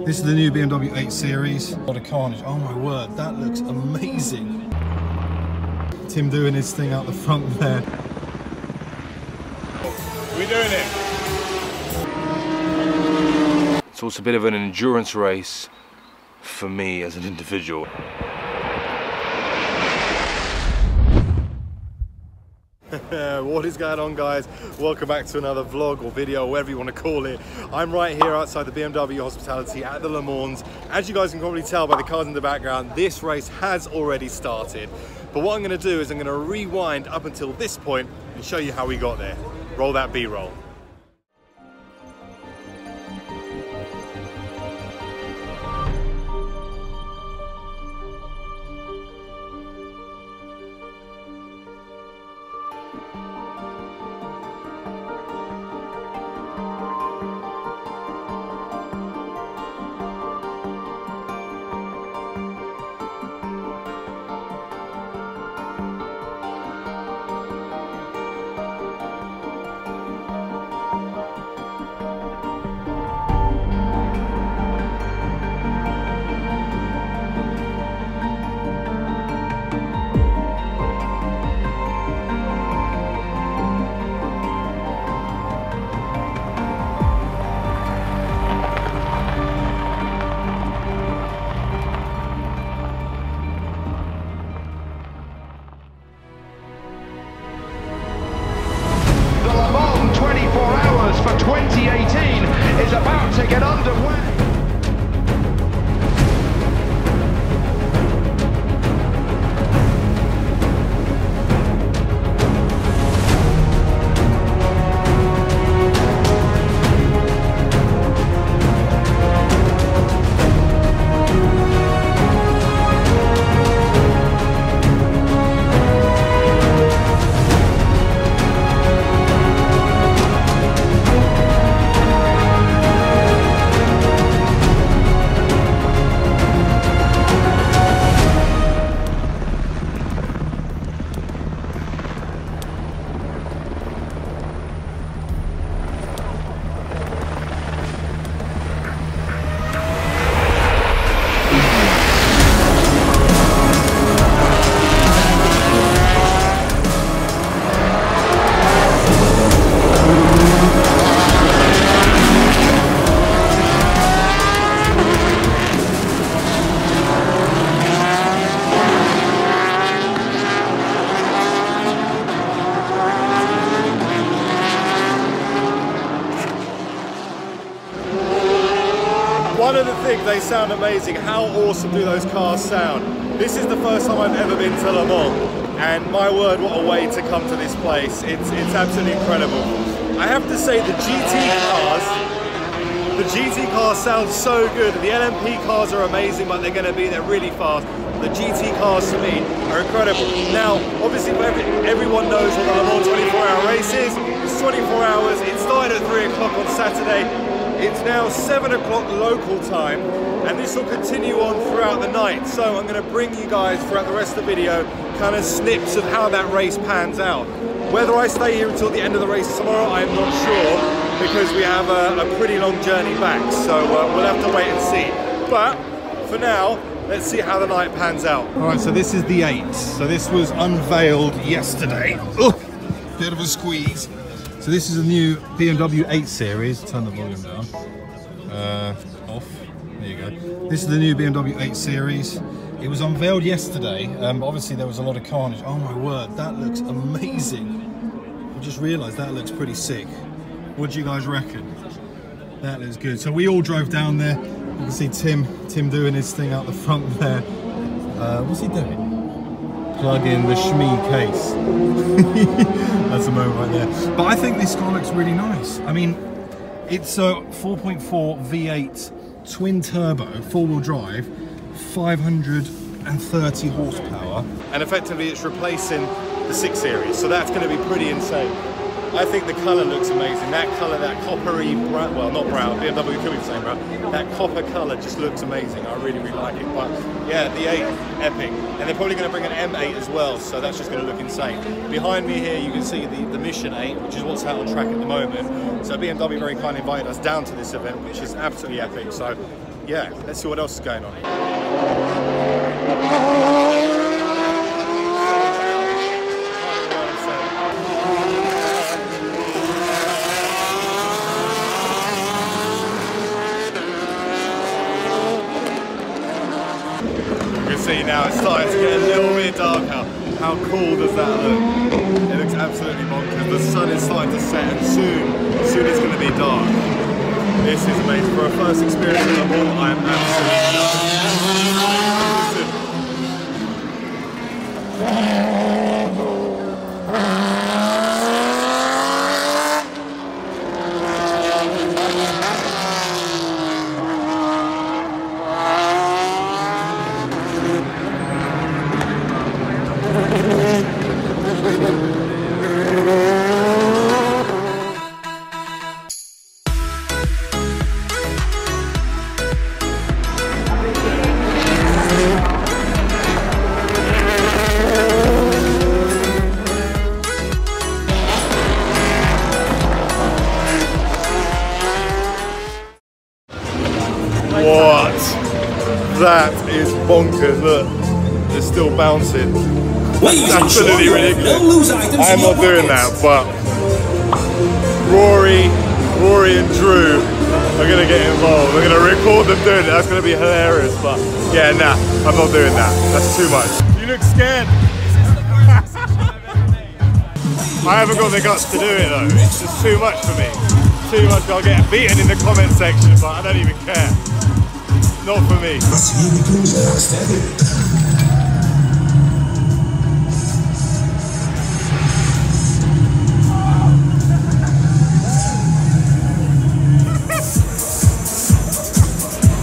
This is the new BMW 8 Series. What a carnage. Oh my word, that looks amazing. Tim doing his thing out the front there. We're doing it. So it's a bit of an endurance race for me as an individual. What is going on, guys? Welcome back to another vlog or video, whatever you want to call it. I'm right here outside the BMW hospitality at the LeMans. As you guys can probably tell by the cars in the background, this race has already started. But what I'm going to do is I'm going to rewind up until this point and show you how we got there. Roll that B-roll. For 2018 is about to get underway. One of the things, they sound amazing. How awesome do those cars sound? This is the first time I've ever been to Le Mans, and my word, what a way to come to this place. It's absolutely incredible. I have to say the GT cars sound so good. The LMP cars are amazing, but they're really fast. The GT cars to me are incredible. Now, obviously everyone knows what the Le Mans 24-hour race is. It's 24 hours. It started at 3 o'clock on Saturday. It's now 7 o'clock local time, and this will continue on throughout the night. So I'm going to bring you guys throughout the rest of the video kind of snips of how that race pans out. Whether I stay here until the end of the race tomorrow, I'm not sure, because we have a pretty long journey back. So we'll have to wait and see. But for now, let's see how the night pans out. All right, so this is the 8. So this was unveiled yesterday. Ugh, bit of a squeeze. So this is a new BMW 8 Series. Turn the volume down. Off. There you go. This is the new BMW 8 Series. It was unveiled yesterday. Obviously there was a lot of carnage. Oh my word, that looks amazing. I just realised that looks pretty sick. What do you guys reckon? That looks good. So we all drove down there. You can see Tim doing his thing out the front there. What's he doing? Plug in the Shmi case. That's a moment right there. But I think this car looks really nice. I mean, it's a 4.4 V8 twin turbo, 4-wheel drive, 530 horsepower. And effectively it's replacing the 6 Series. So that's going to be pretty insane. I think the colour looks amazing. That colour, that coppery brown, well not brown, BMW could be the same brown. That copper colour just looks amazing. I really like it. But yeah, the 8, epic. And they're probably going to bring an M8 as well, so that's just going to look insane. Behind me here you can see the Mission 8, which is what's out on track at the moment. So BMW very kindly invited us down to this event, which is absolutely epic. So yeah, let's see what else is going on. See now it's starting to get a little bit darker. How cool does that look? It looks absolutely bonkers. The sun is starting to set and soon it's going to be dark. This is amazing. For a first experience in Le Mans, I am absolutely What? That is bonkers. Look, it's still bouncing. It's absolutely ridiculous. I'm not doing that, but Rory and Drew are gonna get involved. We're gonna record them doing it. That's gonna be hilarious. But yeah, nah, I'm not doing that. That's too much. You look scared. I haven't got the guts to do it though. It's just too much for me. Too much. I'll get beaten in the comment section, but I don't even care. Not for me.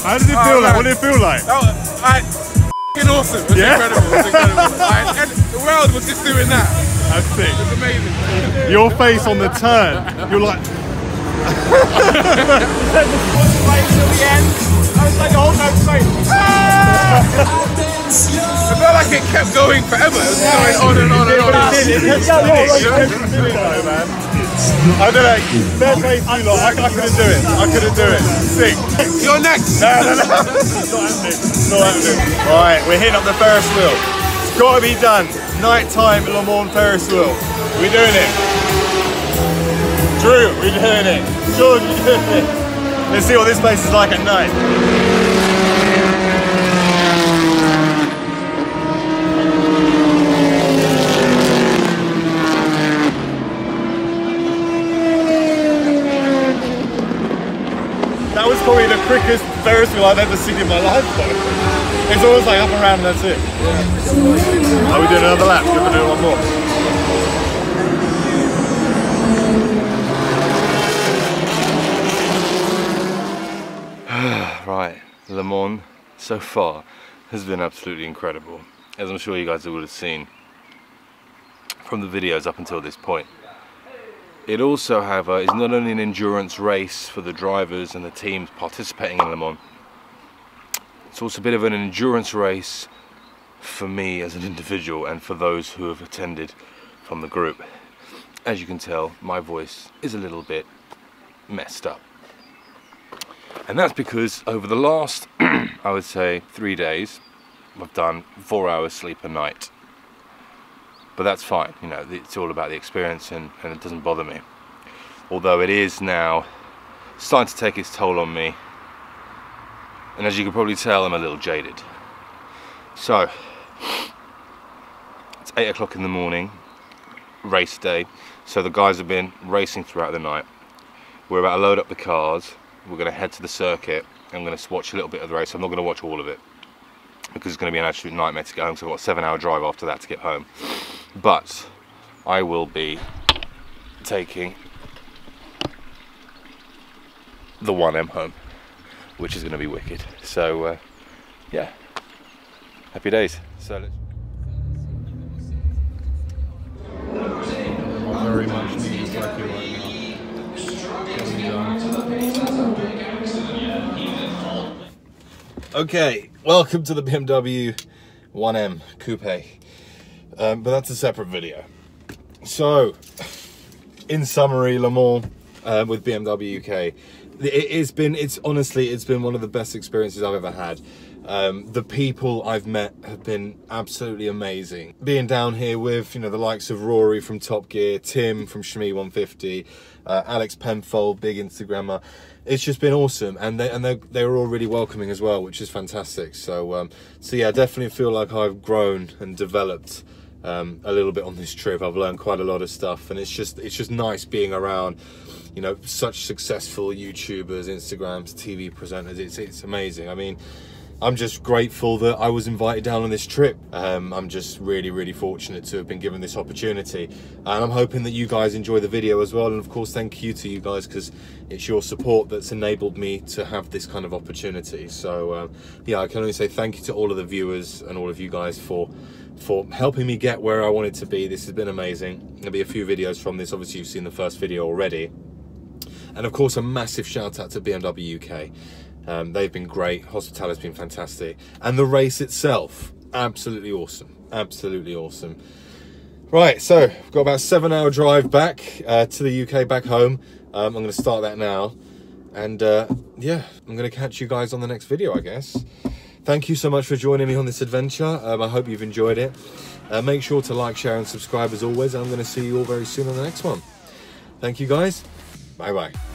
How did it feel like? What did it feel like? That was f***ing awesome. It was incredible. It was incredible. And the world was just doing that. That's sick. It was amazing. Your face on the turn, you're like... Right till the end, I was like the whole time straight. I felt like it kept going forever. It was going on and on and on. I don't know, fair play to you lot, I couldn't do it. I couldn't do it. Sick. You're next. No. Not happening. Alright, we're hitting up the Ferris wheel. It's got to be done. Nighttime Le Mans Ferris wheel. We're doing it. Drew, we're doing it. George, we're doing it. Let's see what this place is like at night. That was probably the quickest Ferris wheel I've ever seen in my life though. It's always like up and around and that's it. Are we doing another lap? We're going to do one more. Right, Le Mans so far has been absolutely incredible, as I'm sure you guys would have seen from the videos up until this point. It also, however, is not only an endurance race for the drivers and the teams participating in Le Mans, it's also a bit of an endurance race for me as an individual and for those who have attended from the group. As you can tell, my voice is a little bit messed up. And that's because over the last, I would say, 3 days, I've done 4 hours sleep a night. But that's fine, you know, it's all about the experience and it doesn't bother me. Although it is now starting to take its toll on me. And as you can probably tell, I'm a little jaded. So, it's 8 o'clock in the morning, race day. So the guys have been racing throughout the night. We're about to load up the cars. We're going to head to the circuit. I'm going to watch a little bit of the race. I'm not going to watch all of it because it's going to be an absolute nightmare to get home. So I've got a 7-hour drive after that to get home. But I will be taking the 1M home, which is going to be wicked. So yeah, happy days. So let's... Very much needed like you right now. Okay, welcome to the BMW 1M Coupe, but that's a separate video. So, in summary, Le Mans with BMW UK, It's honestly been one of the best experiences I've ever had. The people I've met have been absolutely amazing. Being down here with, you know, the likes of Rory from Top Gear, Tim from M850i, Alex Penfold, big Instagrammer. It's just been awesome, and they were all really welcoming as well, which is fantastic. So so yeah, I definitely feel like I've grown and developed a little bit on this trip. I've learned quite a lot of stuff, and it's just nice being around, you know, such successful YouTubers, Instagrams, TV presenters. It's amazing. I mean, I'm just grateful that I was invited down on this trip. I'm just really fortunate to have been given this opportunity, and I'm hoping that you guys enjoy the video as well. And of course, thank you to you guys, because it's your support that's enabled me to have this kind of opportunity. So yeah, I can only say thank you to all of the viewers and all of you guys for helping me get where I wanted to be. This has been amazing. There'll be a few videos from this. Obviously, you've seen the first video already. And of course, a massive shout out to BMW UK. They've been great. Hospitality's been fantastic, and the race itself, absolutely awesome. Absolutely awesome. Right, so we've got about a 7-hour drive back to the UK, back home. I'm going to start that now, and yeah, I'm going to catch you guys on the next video, I guess. Thank you so much for joining me on this adventure. I hope you've enjoyed it. Make sure to like, share, and subscribe as always, and I'm going to see you all very soon on the next one. Thank you, guys. Bye bye.